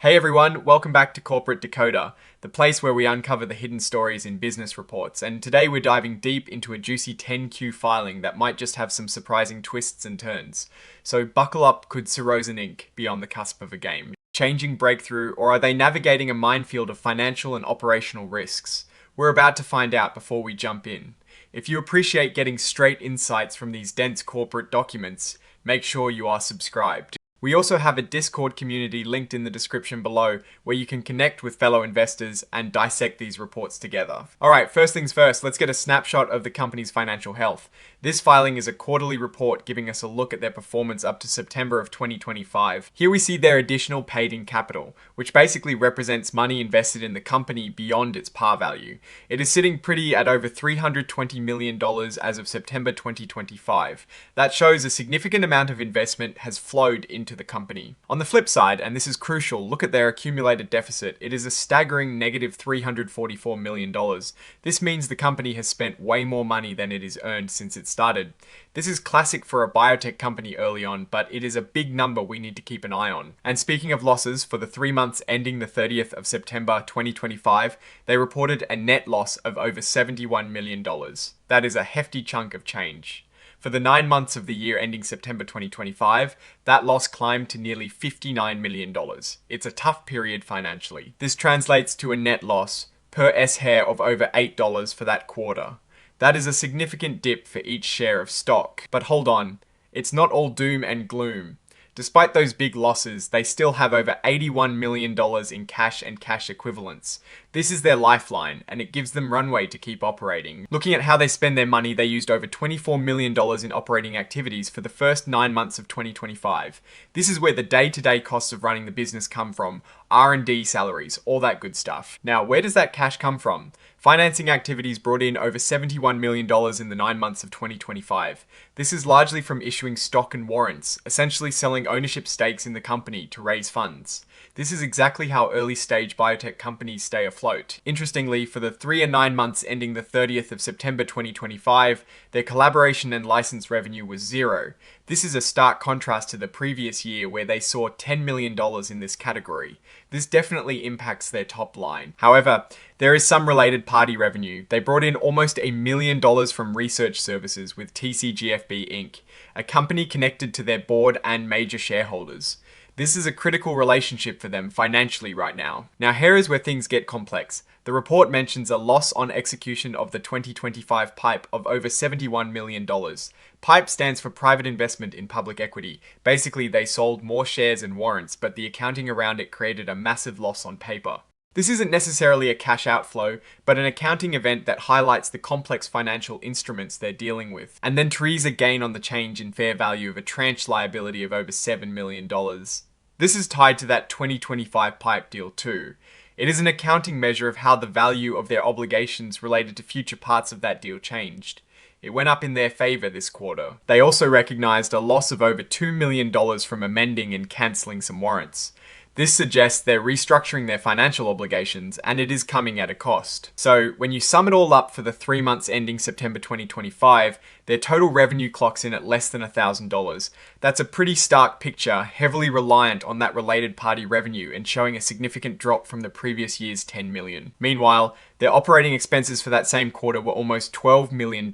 Hey everyone, welcome back to Corporate Decoder, the place where we uncover the hidden stories in business reports. And today we're diving deep into a juicy 10Q filing that might just have some surprising twists and turns. So buckle up, could Surrozen Inc. be on the cusp of a game changing breakthrough, or are they navigating a minefield of financial and operational risks? We're about to find out before we jump in. If you appreciate getting straight insights from these dense corporate documents, make sure you are subscribed. We also have a Discord community linked in the description below where you can connect with fellow investors and dissect these reports together. Alright, first things first, let's get a snapshot of the company's financial health. This filing is a quarterly report giving us a look at their performance up to September of 2025. Here we see their additional paid-in capital, which basically represents money invested in the company beyond its par value. It is sitting pretty at over $320 million as of September 2025. That shows a significant amount of investment has flowed into the company. On the flip side, and this is crucial, look at their accumulated deficit. It is a staggering negative $344 million. This means the company has spent way more money than it is earned since it started. This is classic for a biotech company early on, but it is a big number we need to keep an eye on. And speaking of losses, for the 3 months ending the 30th of September 2025, they reported a net loss of over $71 million. That is a hefty chunk of change. For the 9 months of the year ending September 2025, that loss climbed to nearly $59 million. It's a tough period financially. This translates to a net loss per S-share of over $8 for that quarter. That is a significant dip for each share of stock. But hold on, it's not all doom and gloom. Despite those big losses, they still have over $81 million in cash and cash equivalents. This is their lifeline, and it gives them runway to keep operating. Looking at how they spend their money, they used over $24 million in operating activities for the first 9 months of 2025. This is where the day-to-day costs of running the business come from, R&D salaries, all that good stuff. Now, where does that cash come from? Financing activities brought in over $71 million in the 9 months of 2025. This is largely from issuing stock and warrants, essentially selling ownership stakes in the company to raise funds. This is exactly how early-stage biotech companies stay afloat. Interestingly, for the 3 and 9 months ending the 30th of September 2025, their collaboration and license revenue was zero. This is a stark contrast to the previous year where they saw $10 million in this category. This definitely impacts their top line. However, there is some related party revenue. They brought in almost $1 million from research services with TCGFB Inc., a company connected to their board and major shareholders. This is a critical relationship for them financially right now. Now here is where things get complex. The report mentions a loss on execution of the 2025 PIPE of over $71 million. PIPE stands for Private Investment in Public Equity. Basically, they sold more shares and warrants, but the accounting around it created a massive loss on paper. This isn't necessarily a cash outflow, but an accounting event that highlights the complex financial instruments they're dealing with. And then trees a gain on the change in fair value of a tranche liability of over $7 million. This is tied to that 2025 PIPE deal too. It is an accounting measure of how the value of their obligations related to future parts of that deal changed. It went up in their favor this quarter. They also recognized a loss of over $2 million from amending and cancelling some warrants. This suggests they're restructuring their financial obligations, and it is coming at a cost. So when you sum it all up for the 3 months ending September 2025, their total revenue clocks in at less than $1,000. That's a pretty stark picture, heavily reliant on that related party revenue and showing a significant drop from the previous year's $10 million. Meanwhile, their operating expenses for that same quarter were almost $12 million.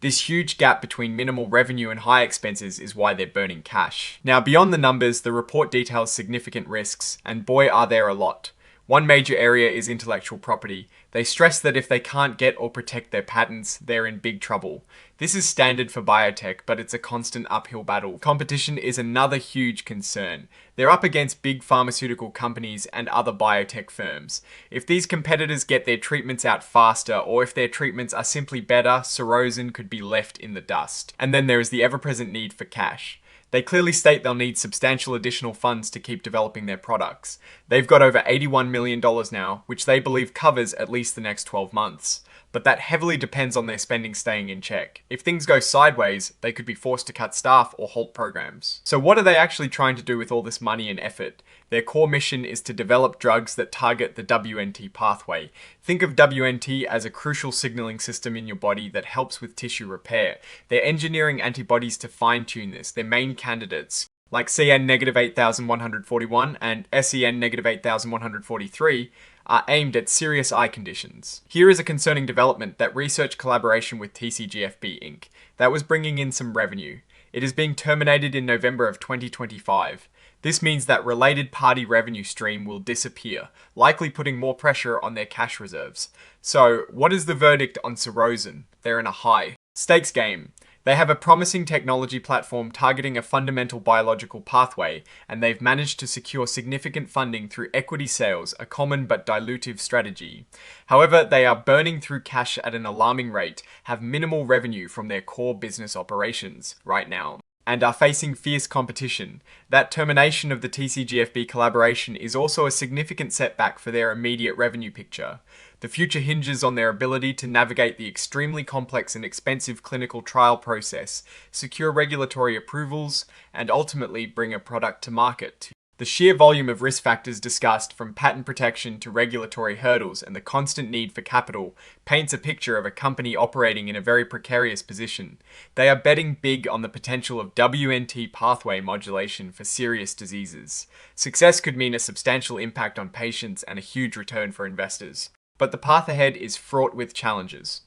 This huge gap between minimal revenue and high expenses is why they're burning cash. Now, beyond the numbers, the report details significant risks, and boy are there a lot. One major area is intellectual property. They stress that if they can't get or protect their patents, they're in big trouble. This is standard for biotech, but it's a constant uphill battle. Competition is another huge concern. They're up against big pharmaceutical companies and other biotech firms. If these competitors get their treatments out faster, or if their treatments are simply better, Surrozen could be left in the dust. And then there is the ever-present need for cash. They clearly state they'll need substantial additional funds to keep developing their products. They've got over $81 million now, which they believe covers at least the next 12 months. But that heavily depends on their spending staying in check. If things go sideways, they could be forced to cut staff or halt programs. So what are they actually trying to do with all this money and effort? Their core mission is to develop drugs that target the WNT pathway. Think of WNT as a crucial signaling system in your body that helps with tissue repair. They're engineering antibodies to fine-tune this. Their main candidates, like CN-8141 and SEN-8143, are aimed at serious eye conditions. Here is a concerning development that research collaboration with TCGFB Inc. that was bringing in some revenue. It is being terminated in November of 2025. This means that related party revenue stream will disappear, likely putting more pressure on their cash reserves. So, what is the verdict on Surrozen? They're in a high stakes game. They have a promising technology platform targeting a fundamental biological pathway, and they've managed to secure significant funding through equity sales, a common but dilutive strategy. However, they are burning through cash at an alarming rate, have minimal revenue from their core business operations right now, and are facing fierce competition. That termination of the TCGFB collaboration is also a significant setback for their immediate revenue picture. The future hinges on their ability to navigate the extremely complex and expensive clinical trial process, secure regulatory approvals, and ultimately bring a product to market. The sheer volume of risk factors discussed, from patent protection to regulatory hurdles and the constant need for capital, paints a picture of a company operating in a very precarious position. They are betting big on the potential of WNT pathway modulation for serious diseases. Success could mean a substantial impact on patients and a huge return for investors. But the path ahead is fraught with challenges.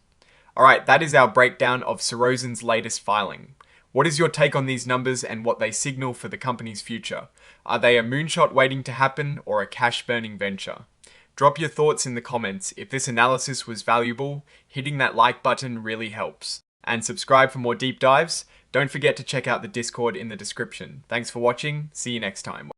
Alright, that is our breakdown of Surrozen's latest filing. What is your take on these numbers and what they signal for the company's future? Are they a moonshot waiting to happen or a cash-burning venture? Drop your thoughts in the comments. If this analysis was valuable, hitting that like button really helps. And subscribe for more deep dives. Don't forget to check out the Discord in the description. Thanks for watching. See you next time.